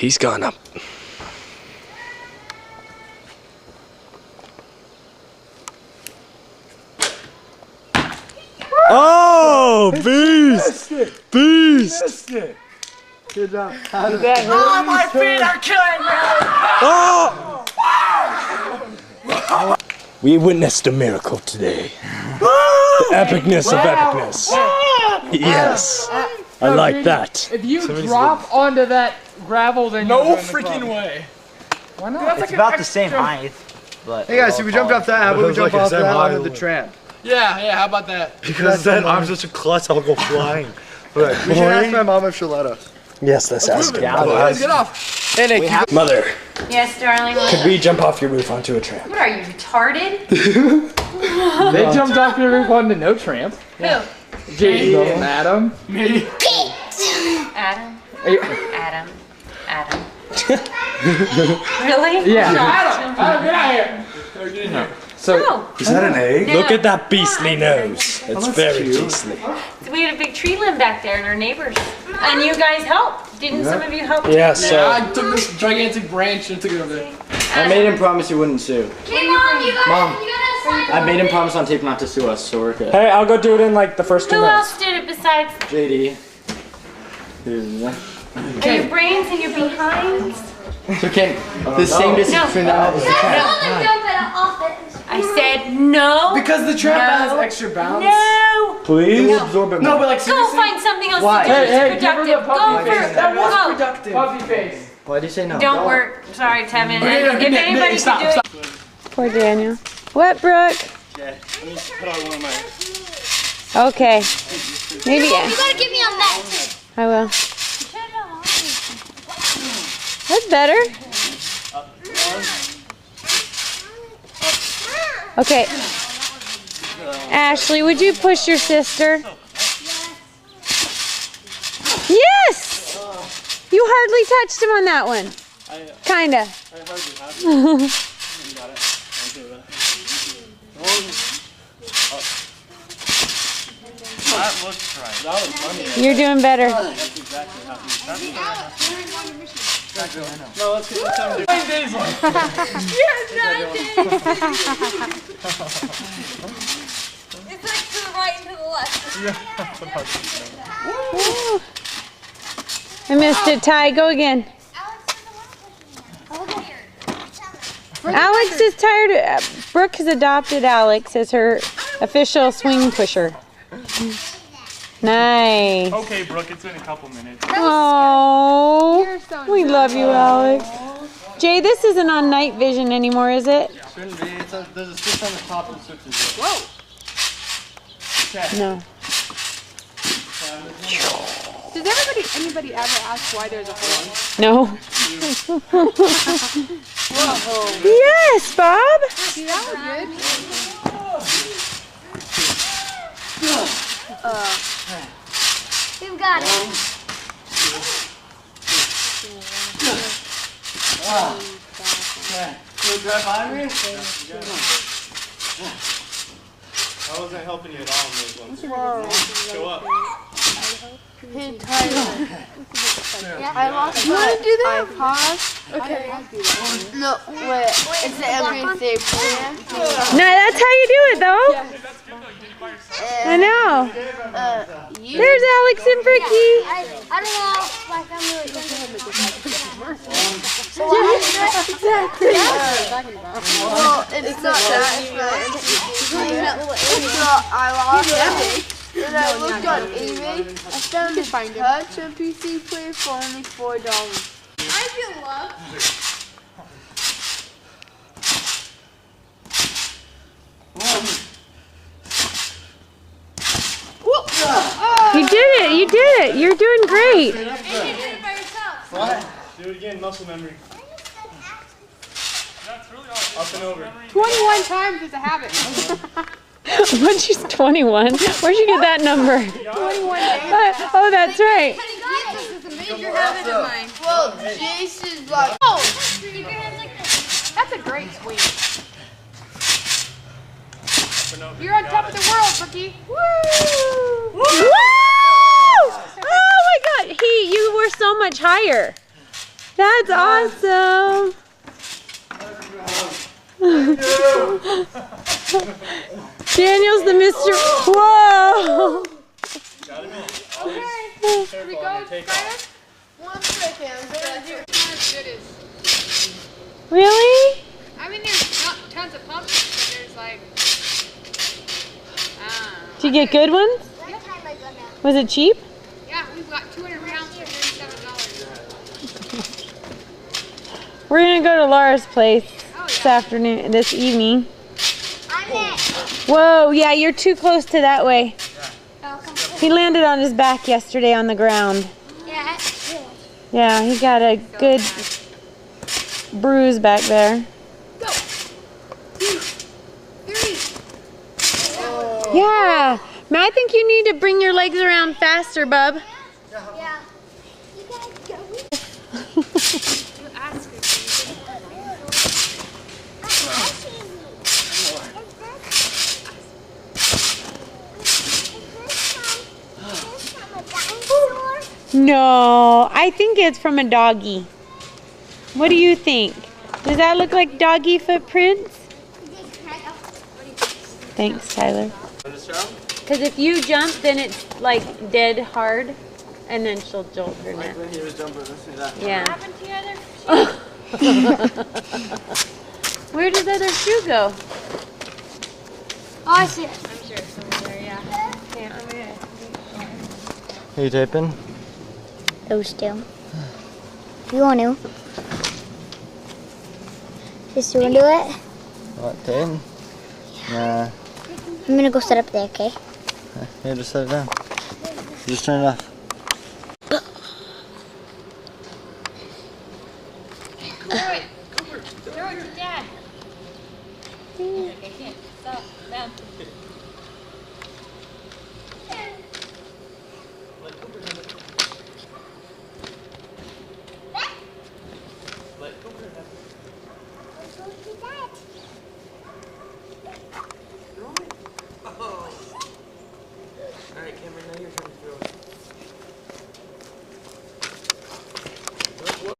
he's gone up. Oh, beast! Beast! Good job. Oh, my feet are killing me! Oh! We witnessed a miracle today. The epicness of epicness. Yes, I like that. If you drop onto that gravel, then No freaking way. Why not? It's about the same height. But Hey guys, so we jumped off that. How about we jump off that onto the tramp? Yeah, how about that? Because then I'm such a klutz, I'll go flying. We should ask my mom if she'll let us. Yes, let's ask her. Guys, get off. Hey, Nick. Mother, Yes, darling. could we jump off your roof onto a tramp? What are you, retarded? They jumped off your roof onto no tramp. Who? JD and Adam. Me. Adam. Are you- Adam. Adam. Really? Yeah. Adam, get out of here. So No. Is that an egg? No. Look at that beastly nose. It's very beastly. We had a big tree limb back there and our neighbors. And you guys helped. Didn't some of you help? Yeah, so Yeah, I took this gigantic branch and took it over there. I made him promise he wouldn't sue. Hey, Mom, you guys, Mom. you gotta I made him promise on tape not to sue us, so we're good. hey, I'll go do it in like the first 2 Who minutes. else did it besides JD. your brains and your behinds? So Ken, the same distance between that is the tramp. I said no. Because the tramp No. has extra bounce. No. Please? We'll absorb it No, more. but like Go seriously. find something else Why? to do. Hey, It's hey, give her productive. the Go puppy for face. it. That was Go. productive. puppy face. Why did you say no? Don't work. Sorry, Tevin. Okay, If Nick, anybody Nick, stop, can do stop. it. Poor Daniel. What, Brooke? Okay. Maybe. You gotta get me on that too. I will. That's better. Okay. Ashley, would you push your sister? Yes! You hardly touched him on that one. Kinda. You're doing better. It's like to the right and to the left. Woo. I missed it, Ty. Go again. Alex is tired. Brooke has adopted Alex as her official swing pusher. Nice. Okay, Brooke, it's been a couple minutes. Oh, we love you, Alex. Jay, this isn't on night vision anymore, is it? Shouldn't be. There's a switch on the top that switches it. No. Does anybody ever ask why there's a hole? No. Yes, Bob. See, that was good. You've got it. I wasn't helping you at all in those ones. Show up. I lost. You want to do that? I paused. Okay. No, wait. It's the everything plan. No, that's how you do it, though. I know. There's Alex and Bricky. I don't know. Like, I'm really Exactly. well, it's not that. I lost it. And I looked on eBay. I found a touch PC player for only $4. I feel loved. You did it. You did it. You're doing great. And you did it by yourself. Do it again, muscle memory. Up and over. 21 times is a habit. Once she's 21, where'd you get that number? 21 Oh, that's right. This is a major habit of mine. Well, Jason's like, oh! That's a great swing. You're on top of the world, Brookie. Woo! Woo! Oh my God, you were so much higher. That's awesome. Daniel's the Mr. Whoa. Here we go. Fire. 1 second. Really? I mean, there's not tons of pumpkins, but there's like. Did you get good ones? Was it cheap? Yeah, we've got 200 pounds for $37. We're gonna go to Laura's place this evening. Whoa, yeah, you're too close to that way. He landed on his back yesterday on the ground. Yeah. Yeah, he got a good bruise back there. Go. 2, 3. Yeah, I think you need to bring your legs around faster, bub. Yeah. You guys go. You ask her. No, I think it's from a doggy. What do you think? Does that look like doggy footprints? Thanks, Tyler. Because if you jump, then it's like dead hard, and then she'll jolt her neck. When he was jumping, let's see that. Yeah. What happened to your other Where did the other shoe go? Oh, I see it. I'm sure it's somewhere there, yeah. Yeah, I'm here. Are you taping? Those two. You want to? Just you want to do it? What, taping? Nah. I'm going to go sit up there, okay? Here, just set it down. Just turn it off. Throw it to Dad. Okay, stop. Down.